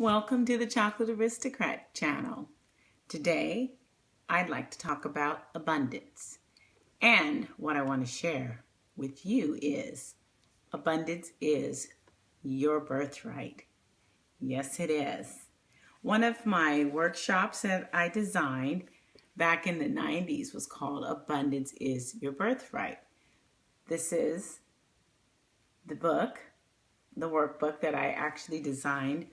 Welcome to the Chocolate Aristocrat channel. Today, I'd like to talk about abundance. And what I want to share with you is abundance is your birthright. Yes, it is. One of my workshops that I designed back in the 90s was called Abundance is Your Birthright. This is the workbook that I actually designed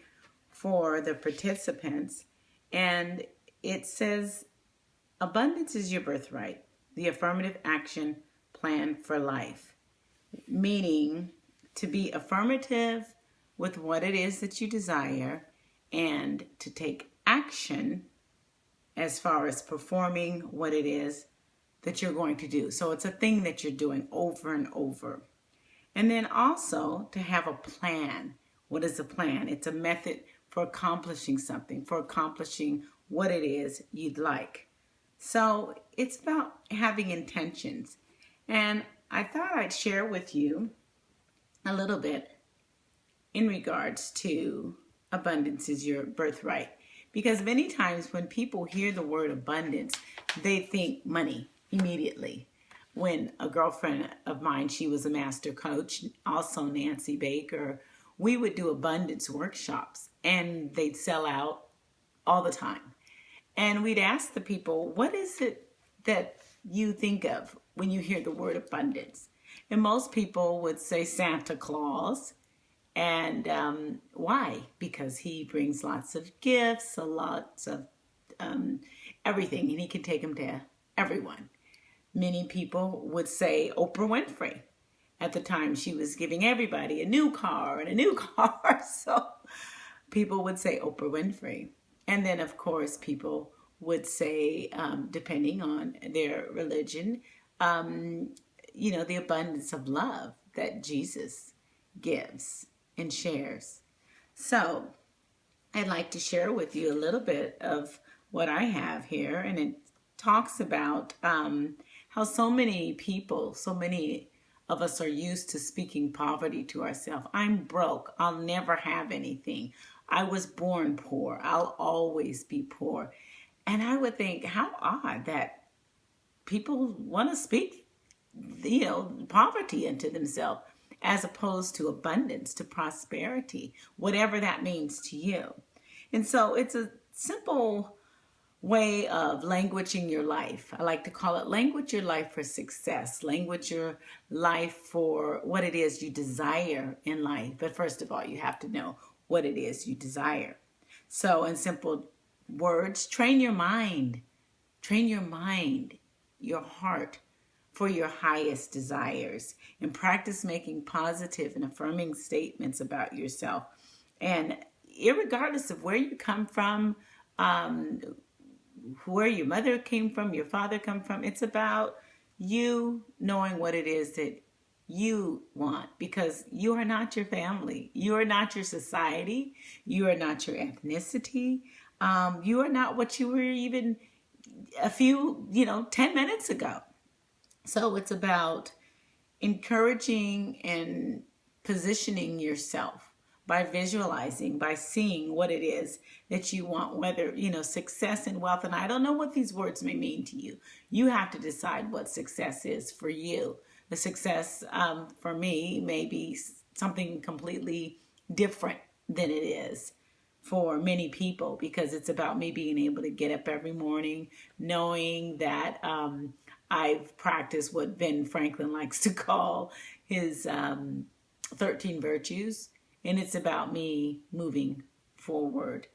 for the participants, and it says abundance is your birthright, the affirmative action plan for life, meaning to be affirmative with what it is that you desire and to take action as far as performing what it is that you're going to do. So it's a thing that you're doing over and over. And then also to have a plan. What is a plan? It's a method for accomplishing something, for accomplishing what it is you'd like. So it's about having intentions. And I thought I'd share with you a little bit in regards to abundance is your birthright. Because many times when people hear the word abundance, they think money immediately. When a girlfriend of mine, she was a master coach, also Nancy Baker, we would do abundance workshops and they'd sell out all the time. And we'd ask the people, what is it that you think of when you hear the word abundance? And most people would say Santa Claus. And why? Because he brings lots of gifts, lots of everything, and he can take them to everyone. Many people would say Oprah Winfrey. At the time, she was giving everybody a new car and a new car. So people would say Oprah Winfrey. And then, of course, people would say, depending on their religion, the abundance of love that Jesus gives and shares. So I'd like to share with you a little bit of what I have here. And it talks about how so many people, so many of us are used to speaking poverty to ourselves. I'm broke. I'll never have anything. I was born poor. I'll always be poor. And I would think, how odd that people want to speak, poverty into themselves as opposed to abundance, to prosperity, whatever that means to you. And so it's a simple way of languaging your life. I like to call it language your life for success, language your life for what it is you desire in life. But first of all, you have to know what it is you desire. So in simple words, train your mind, your heart for your highest desires, and practice making positive and affirming statements about yourself. And irregardless of where you come from, where your mother came from, your father come from, it's about you knowing what it is that you want, because you are not your family. You are not your society. You are not your ethnicity. You are not what you were even a few, 10 minutes ago. So it's about encouraging and positioning yourself by visualizing, by seeing what it is that you want, whether, success and wealth. And I don't know what these words may mean to you. You have to decide what success is for you. The success for me may be something completely different than it is for many people, because it's about me being able to get up every morning, knowing that I've practiced what Ben Franklin likes to call his 13 virtues. And it's about me moving forward.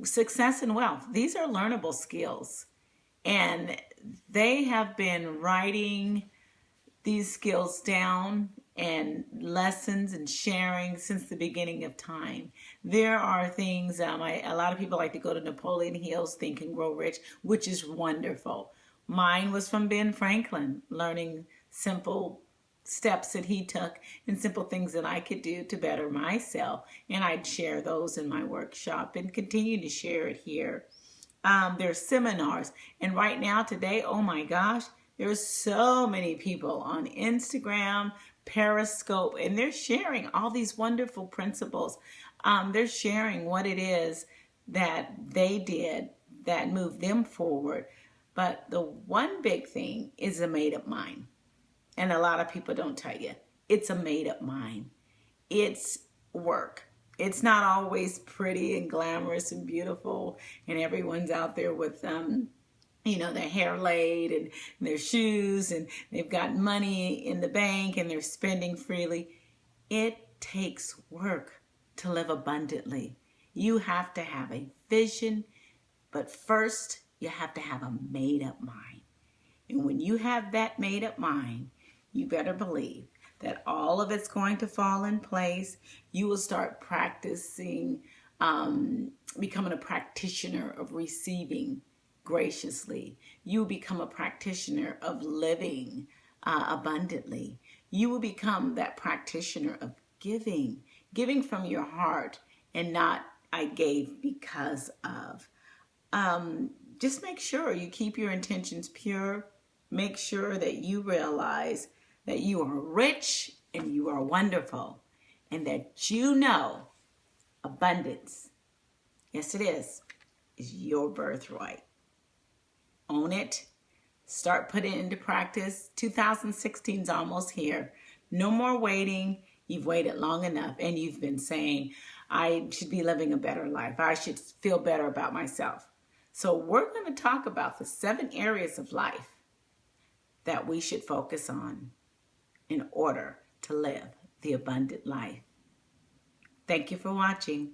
Success and wealth, these are learnable skills. And they have been writing these skills down and lessons and sharing since the beginning of time. There are things, a lot of people like to go to Napoleon Hill's Think and Grow Rich, which is wonderful. Mine was from Ben Franklin, learning simple steps that he took and simple things that I could do to better myself. And I'd share those in my workshop and continue to share it here. There's seminars. And right now, today, oh my gosh, there's so many people on Instagram Periscope, and they're sharing all these wonderful principles. They're sharing what it is that they did that moved them forward. But the one big thing is a made-up mind. And a lot of people don't tell you. It's a made-up mind. It's work. It's not always pretty and glamorous and beautiful, and everyone's out there with their hair laid and their shoes, and they've got money in the bank and they're spending freely. It takes work to live abundantly. You have to have a vision, but first you have to have a made-up mind. And when you have that made-up mind, you better believe that all of it's going to fall in place. You will start practicing, becoming a practitioner of receiving graciously. You will become a practitioner of living abundantly. You will become that practitioner of giving from your heart and not I gave because of. Just make sure you keep your intentions pure. Make sure that you realize that you are rich and you are wonderful, and that you know abundance, yes it is your birthright. Own it. Start putting it into practice. 2016 is almost here. No more waiting. You've waited long enough, and you've been saying, I should be living a better life. I should feel better about myself. So we're going to talk about the 7 areas of life that we should focus on in order to live the abundant life. Thank you for watching.